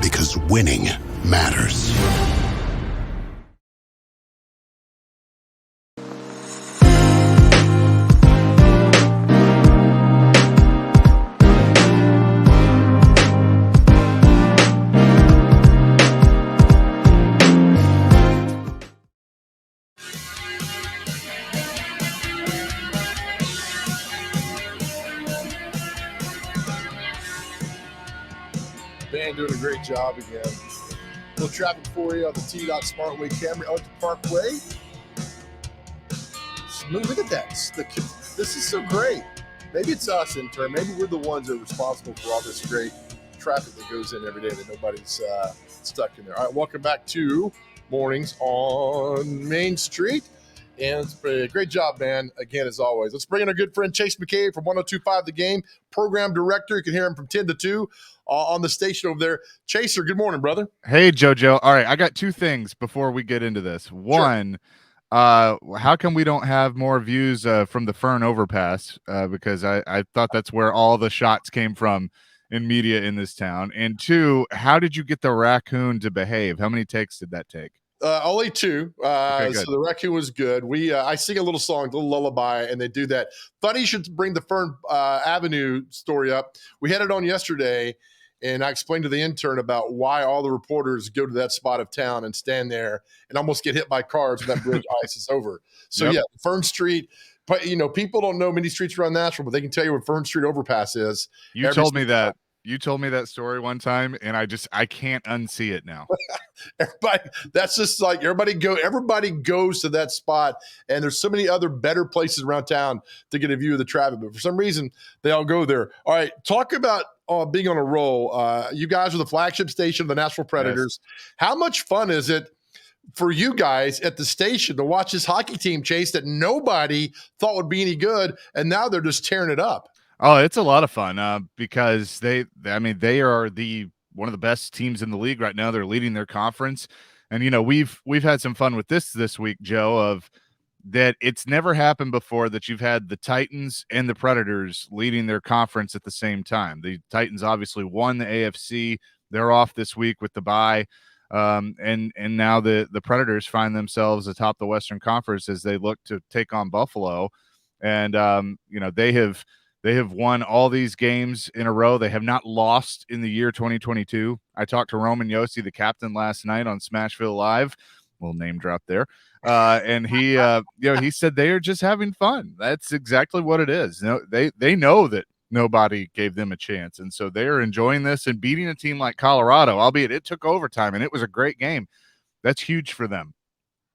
Because winning matters. Man, doing a great job again. A little traffic for you on the T-Dot Smartway Camry out to Parkway. Smooth. Look at that. This is so great. Maybe it's us, Intern. Maybe we're the ones that are responsible for all this great traffic that goes in every day that nobody's stuck in there. All right, welcome back to Mornings on Main Street. And it's a great job, man. Again, as always. Let's bring in our good friend Chase McCabe from 102.5 The Game, program director. You can hear him from 10 to 2 on the station over there. Chaser, good morning, brother. Hey, JoJo. All right, I got two things before we get into this. One, how come we don't have more views from the Fern overpass? Because I thought that's where all the shots came from in media in this town. And two, how did you get the raccoon to behave? How many takes did that take? Only two. Okay, so the raccoon was good. I sing a little song, a little lullaby, and they do that. Funny you should bring the Fern Avenue story up. We had it on yesterday, and I explained to the intern about why all the reporters go to that spot of town and stand there and almost get hit by cars when that bridge ice is over. So yeah, Fern Street. But people don't know many streets around Nashville, but they can tell you what Fern Street overpass is. You told me that. You told me that story one time, and I can't unsee it now. Everybody, that's just like everybody goes to that spot, and there's so many other better places around town to get a view of the traffic, but for some reason they all go there. All right, talk about being on a roll. You guys are the flagship station of the Nashville Predators. Yes. How much fun is it for you guys at the station to watch this hockey team, Chase, that nobody thought would be any good, and now they're just tearing it up? Oh, it's a lot of fun because they are one of the best teams in the league right now. They're leading their conference, and we've had some fun with this week, Joe. Of that, it's never happened before that you've had the Titans and the Predators leading their conference at the same time. The Titans obviously won the AFC; they're off this week with the bye, and now the Predators find themselves atop the Western Conference as they look to take on Buffalo, and They have won all these games in a row. They have not lost in the year 2022. I talked to Roman Yossi, the captain, last night on Smashville Live. Little name drop there. And he, he said they are just having fun. That's exactly what it is. They know that nobody gave them a chance, and so they are enjoying this and beating a team like Colorado. Albeit it took overtime, and it was a great game. That's huge for them,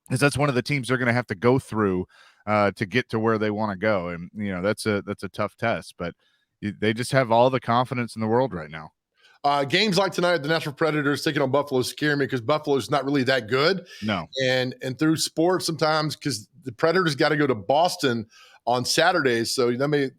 because that's one of the teams they're going to have to go through to get to where they want to go. And, that's a tough test, but they just have all the confidence in the world right now. Games like tonight, the Nashville Predators taking on Buffalo scare me because Buffalo's not really that good. No. And through sports sometimes, because the Predators got to go to Boston on Saturdays. So that may,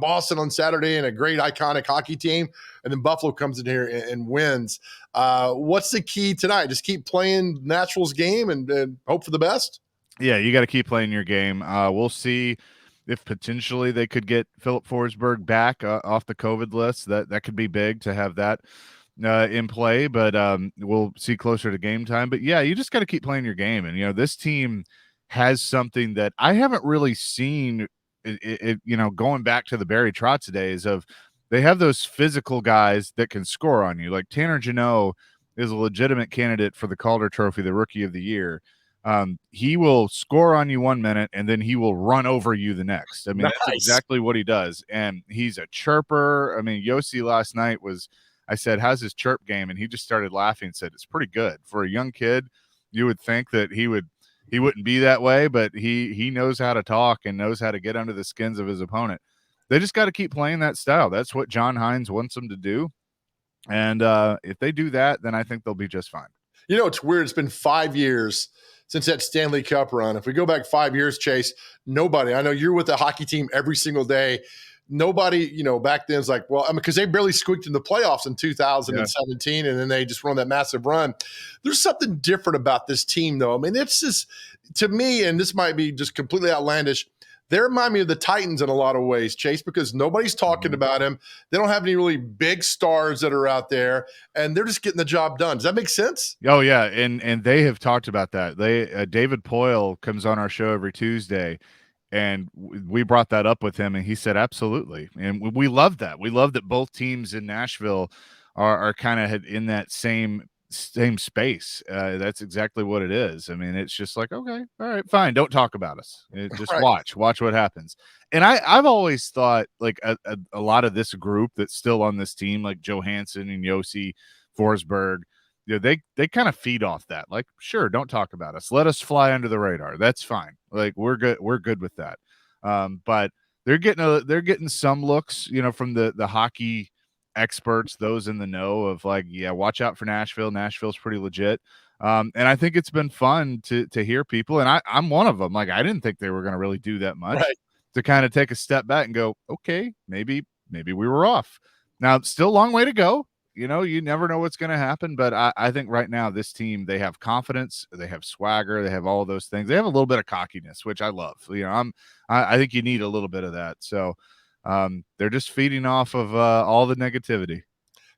Boston on Saturday and a great iconic hockey team. And then Buffalo comes in here and wins. What's the key tonight? Just keep playing Nashville's game and hope for the best? Yeah, you got to keep playing your game. We'll see if potentially they could get Philip Forsberg back off the COVID list. That could be big to have that in play, but we'll see closer to game time. But yeah, you just got to keep playing your game. And this team has something that I haven't really seen. Going back to the Barry Trotz days of, they have those physical guys that can score on you. Like Tanner Jeannot is a legitimate candidate for the Calder Trophy, the Rookie of the Year. He will score on you 1 minute and then he will run over you the next. I mean, That's exactly what he does. And he's a chirper. I mean, Yossi last night I said, how's his chirp game? And he just started laughing and said, it's pretty good for a young kid. You would think that he wouldn't be that way, but he knows how to talk and knows how to get under the skins of his opponent. They just got to keep playing that style. That's what John Hines wants them to do. And if they do that, then I think they'll be just fine. It's weird. It's been 5 years since that Stanley Cup run. If we go back 5 years, Chase, nobody, I know you're with the hockey team every single day. Nobody, back then is like, well, because they barely squeaked in the playoffs in 2017, and then they just run that massive run. There's something different about this team, though. I mean, it's just, to me, and this might be just completely outlandish, they remind me of the Titans in a lot of ways, Chase, because nobody's talking about him. They don't have any really big stars that are out there, and they're just getting the job done. Does that make sense? Oh, yeah, and they have talked about that. David Poyle comes on our show every Tuesday, and we brought that up with him, and he said absolutely. And we love that. We love that both teams in Nashville are kind of in that same space. That's exactly what it is. I mean, it's just like, okay, all right, fine, don't talk about us. Just watch what happens. And I've always thought, like, a lot of this group that's still on this team, like Johansson and Yossi, Forsberg, they kind of feed off that. Like, sure, don't talk about us, let us fly under the radar, that's fine. Like, we're good with that. But they're getting some looks, from the hockey experts, those in the know, of like, yeah, watch out for Nashville. Nashville's pretty legit. And I think it's been fun to hear people, and I'm one of them. Like, I didn't think they were going to really do that much, to kind of take a step back and go, okay, maybe we were off. Now, still a long way to go. You know, you never know what's going to happen, but I think right now this team, they have confidence, they have swagger, they have all those things. They have a little bit of cockiness, which I love. You know, I think you need a little bit of that. So they're just feeding off of all the negativity.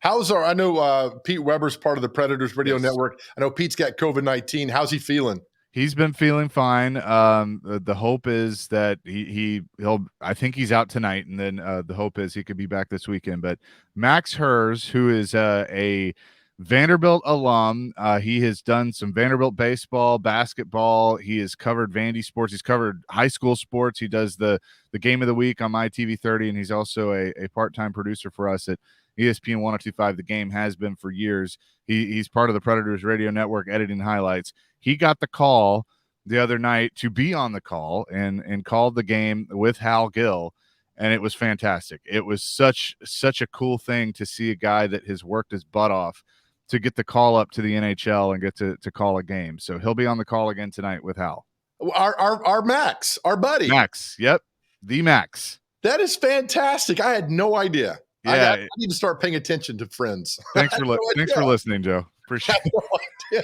I know Pete Weber's part of the Predators Radio Network. I know Pete's got COVID-19. How's he feeling? He's been feeling fine. The hope is that he'll. I think he's out tonight, and then the hope is he could be back this weekend. But Max Hers, who is a Vanderbilt alum, he has done some Vanderbilt baseball, basketball. He has covered Vandy sports. He's covered high school sports. He does the game of the week on my TV 30, and he's also a part-time producer for us at ESPN 102.5. The Game has been for years. He's part of the Predators Radio Network, editing highlights. He got the call the other night to be on the call and called the game with Hal Gill, and it was fantastic. It was such a cool thing to see a guy that has worked his butt off to get the call up to the NHL and get to call a game. So he'll be on the call again tonight with Hal. Our Max, our buddy. Max, yep, the Max. That is fantastic. I had no idea. Yeah, I need to start paying attention to friends. Thanks for listening, Joe. Appreciate it.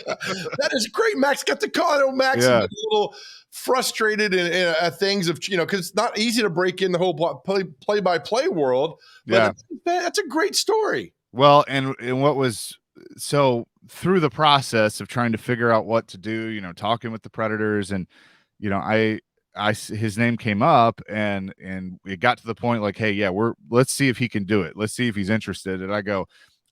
That is great. Max got the call. I know Max is a little frustrated at things of, because it's not easy to break in the whole play-by-play world. But that's a great story. Well, and what was so through the process of trying to figure out what to do, talking with the Predators, and his name came up, and it got to the point like, hey, let's see if he can do it. Let's see if he's interested. And I go,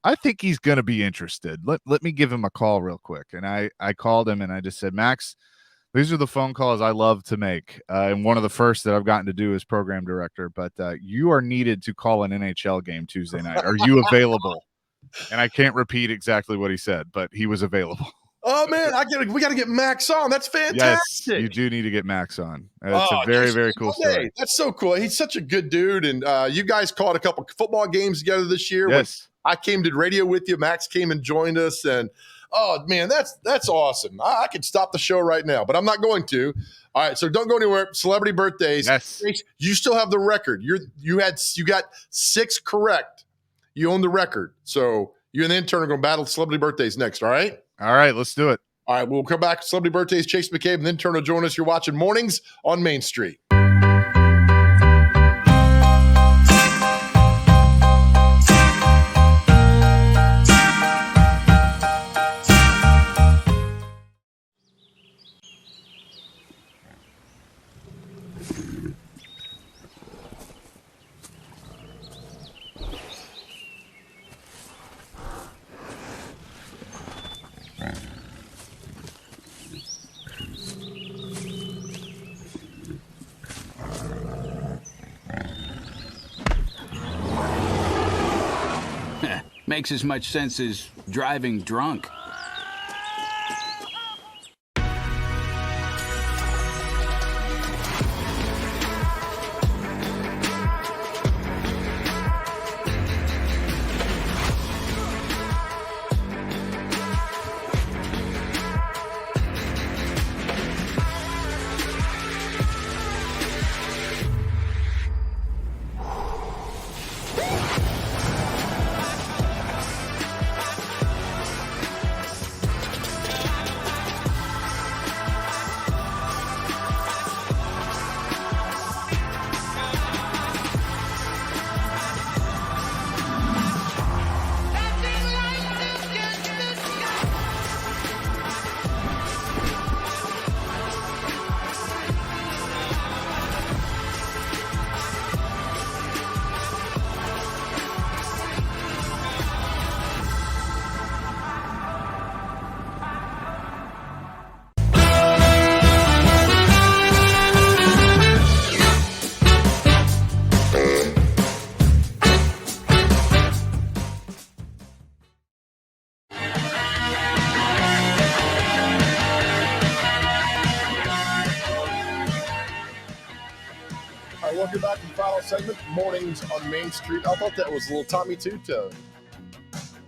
I think he's going to be interested. Let me give him a call real quick. And I called him and I just said, Max, these are the phone calls I love to make. And one of the first that I've gotten to do as program director, but you are needed to call an NHL game Tuesday night. Are you available? And I can't repeat exactly what he said, but he was available. Oh man, we got to get Max on. That's fantastic. Yes, you do need to get Max on. It's a very, very cool story. That's so cool. He's such a good dude. And you guys called a couple football games together this year. Yes. I came to radio with you. Max came and joined us. And oh man, that's awesome. I could stop the show right now, but I'm not going to. All right, so don't go anywhere. Celebrity birthdays. Yes. You still have the record. You got 6 correct. You own the record. So you and the intern are going to battle celebrity birthdays next. All right. All right, let's do it. All right, we'll come back. Celebrity birthdays, Chase McCabe, and then Intern will join us. You're watching Mornings on Main Street. Makes as much sense as driving drunk. Welcome back to the final segment, Mornings on Main Street. I thought that was a little Tommy Two-Tone.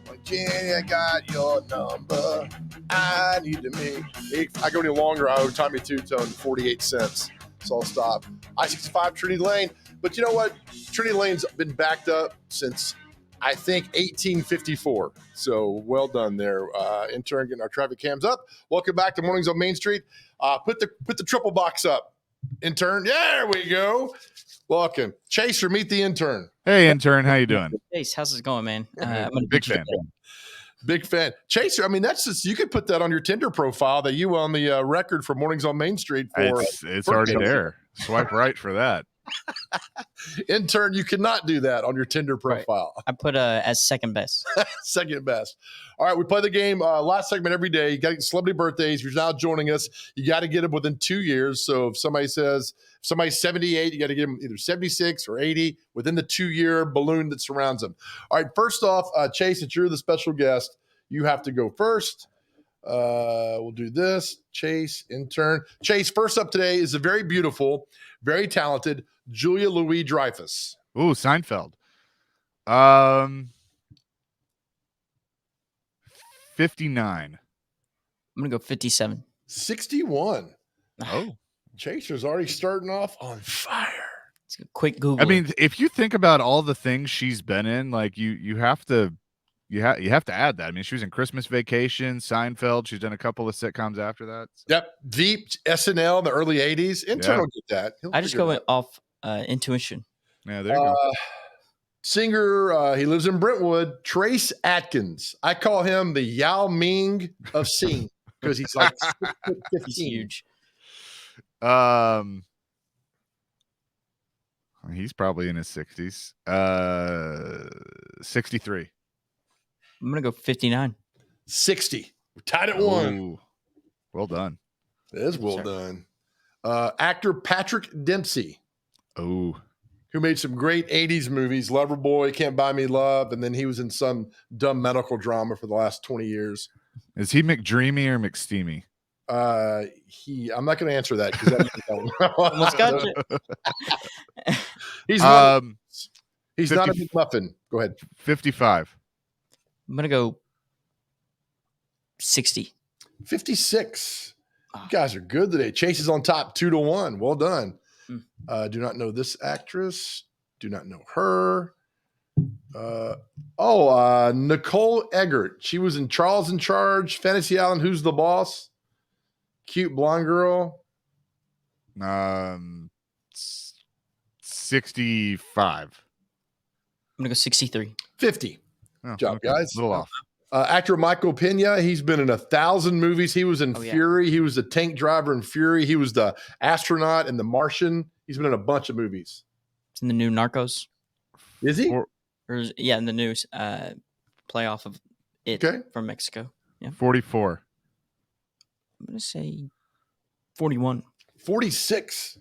Like, Jenny, I got your number. I need to make. If I go any longer, I owe Tommy Two-Tone 48 cents. So I'll stop. I-65 Trinity Lane. But you know what? Trinity Lane's been backed up since, I think, 1854. So well done there. Intern, getting our traffic cams up. Welcome back to Mornings on Main Street. Put the triple box up. Intern. There we go. Welcome. Chaser, meet the intern. Hey, intern. How you doing? Chase, how's it going, man? I'm gonna Big beat you fan. up. Big fan. Chaser, I mean, that's just, you could put that on your Tinder profile that you on the record for Mornings on Main Street for. It's already there. Swipe right for that. Intern, you cannot do that on your Tinder profile. I put as second best. Second best. All right, we play the game last segment every day. You got to get celebrity birthdays. If you're now joining us, you got to get them within 2 years. So if somebody's 78, you got to get them either 76 or 80 within the 2-year balloon that surrounds them. All right, first off, Chase, since you're the special guest, you have to go first. We'll do this. Chase, intern. Chase, first up today is a very beautiful, very talented Julia Louis-Dreyfus. Ooh, Seinfeld. 59. I'm gonna go 57. 61. Oh, Chaser's already starting off on fire. It's a quick Google. I mean, if you think about all the things she's been in, like you have to add that. I mean, she was in Christmas Vacation, Seinfeld. She's done a couple of sitcoms after that. So. Yep. Veep, SNL in the early 80s. Intern will get that. I just go off intuition. Yeah, there you go. Singer, he lives in Brentwood, Trace Atkins. I call him the Yao Ming of sing because he's like 6'15". He's huge. He's probably in his 60s. 63. I'm gonna go 59. 60. We're tied at 1. Ooh, well done. It is well done. Actor Patrick Dempsey. Oh. Who made some great 80s movies, Loverboy, Can't Buy Me Love, and then he was in some dumb medical drama for the last 20 years. Is he McDreamy or McSteamy? I'm not going to answer that because Almost got you. He's not a McMuffin. Go ahead. 55. I'm gonna go 60. 56. You guys are good today. Chase is on top 2-1. Well done. Do not know this actress. Do not know her. Nicole Eggert. She was in Charles in Charge, Fantasy Island, Who's the Boss? Cute blonde girl. 65. I'm gonna go 63. 50. Good job, guys. A little off. Actor Michael Pena, he's been in 1,000 movies. He was in Fury. He was the tank driver in Fury. He was the astronaut in The Martian. He's been in a bunch of movies. It's in the new Narcos. Is he? In the news playoff of it from Mexico. Yeah. 44. I'm gonna say 41. 46.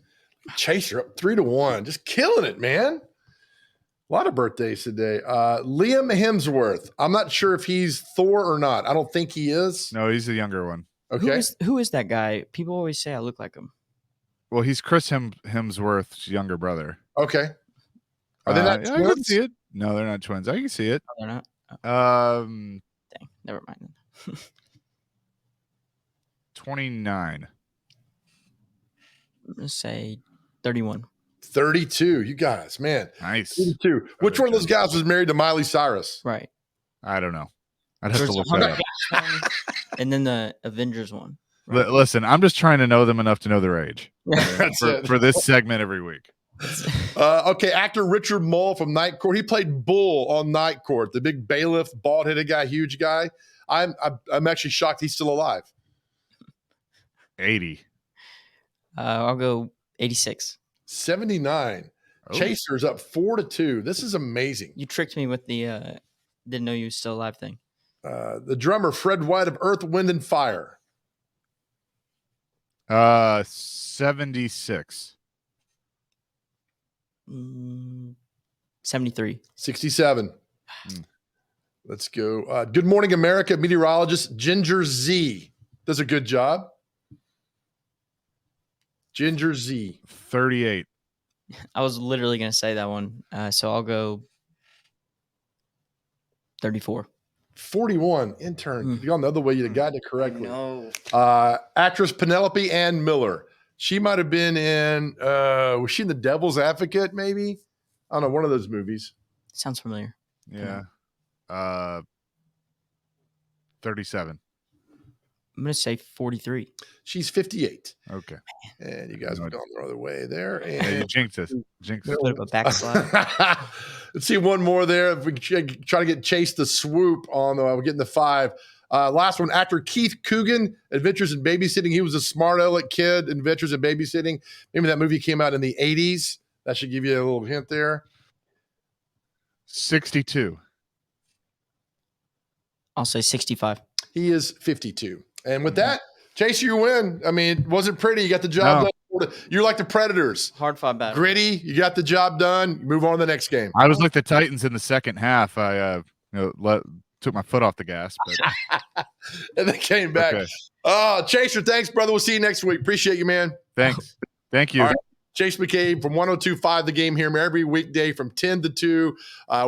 Chaser up 3-1. Just killing it, man. A lot of birthdays today. Liam Hemsworth. I'm not sure if he's Thor or not. I don't think he is. No, he's the younger one. Okay. Who is that guy? People always say I look like him. Well, he's Chris Hemsworth's younger brother. Okay. Are they not twins? I can see it. No, they're not twins. I can see it. Oh, they're not. Dang, never mind. 29. I'm gonna say 31. 32. You guys, man. Nice. 32. Which one of those guys was married to Miley Cyrus? Right. I don't know. I'd have to look that up. And then the Avengers one. Right? Listen, I'm just trying to know them enough to know their age for this segment every week. Okay, actor Richard Mull from Night Court. He played Bull on Night Court, the big bailiff, bald-headed guy, huge guy. I'm actually shocked he's still alive. 80. I'll go 86. 79. Oh. Chaser's up 4-2. This is amazing. You tricked me with the didn't know you was still alive thing. The drummer Fred White of Earth, Wind and Fire. 76. 73. 67. Let's go. Good Morning America meteorologist Ginger Z does a good job. Ginger Z. 38. I was literally going to say that one. So I'll go 34. 41, Intern. Y'all know the way you got it correctly. No. Actress Penelope Ann Miller. She might have been in, was she in The Devil's Advocate, maybe? I don't know, one of those movies. Sounds familiar. Yeah. 37. I'm going to say 43. She's 58. Okay. And you guys went on the other way there. And Yeah, you jinxed us. Jinxed us. Bit of a backslide. Let's see one more there. If we try to get Chase the swoop on, we're getting the 5. Last one, actor Keith Coogan, Adventures in Babysitting. He was a smart aleck kid, Adventures in Babysitting. Maybe that movie came out in the 80s. That should give you a little hint there. 62. I'll say 65. He is 52. And with that, Chase, you win. I mean, it wasn't pretty. You got the job done. You're like the Predators. Hard fought battle. Gritty. You got the job done. You move on to the next game. I was like the Titans in the second half. I took my foot off the gas, but and they came back. Okay. Chaser, thanks, brother. We'll see you next week. Appreciate you, man. Thanks. Thank you. All right. Chase McCabe from 102.5 The Game here every weekday from 10 to 2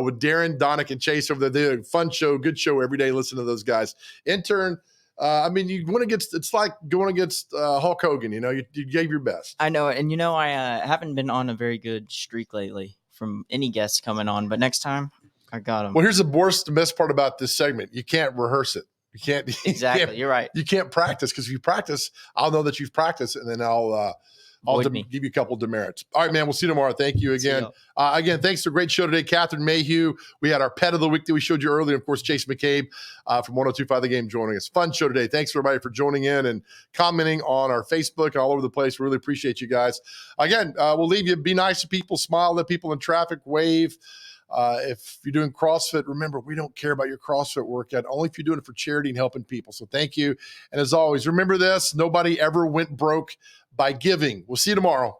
with Darren, Donick, and Chase over there. They're a fun show, good show every day. Listen to those guys. Intern, I mean, you went against, it's like going against Hulk Hogan. You know, you gave your best. I know. And, I haven't been on a very good streak lately from any guests coming on. But next time, I got them. Well, here's the best part about this segment. You can't rehearse it. You can't. Exactly. You're right. You can't practice because if you practice, I'll know that you've practiced, and then I'll give you a couple demerits. All right, man. We'll see you tomorrow. Thank you again. Again, thanks for a great show today. Catherine Mayhew. We had our pet of the week that we showed you earlier. Of course, Chase McCabe from 102.5 The Game joining us. Fun show today. Thanks, everybody, for joining in and commenting on our Facebook and all over the place. We really appreciate you guys. Again, we'll leave you. Be nice to people. Smile at people in traffic. Wave. If you're doing CrossFit, remember, we don't care about your CrossFit workout, only if you're doing it for charity and helping people. So thank you. And as always, remember this, nobody ever went broke by giving. We'll see you tomorrow.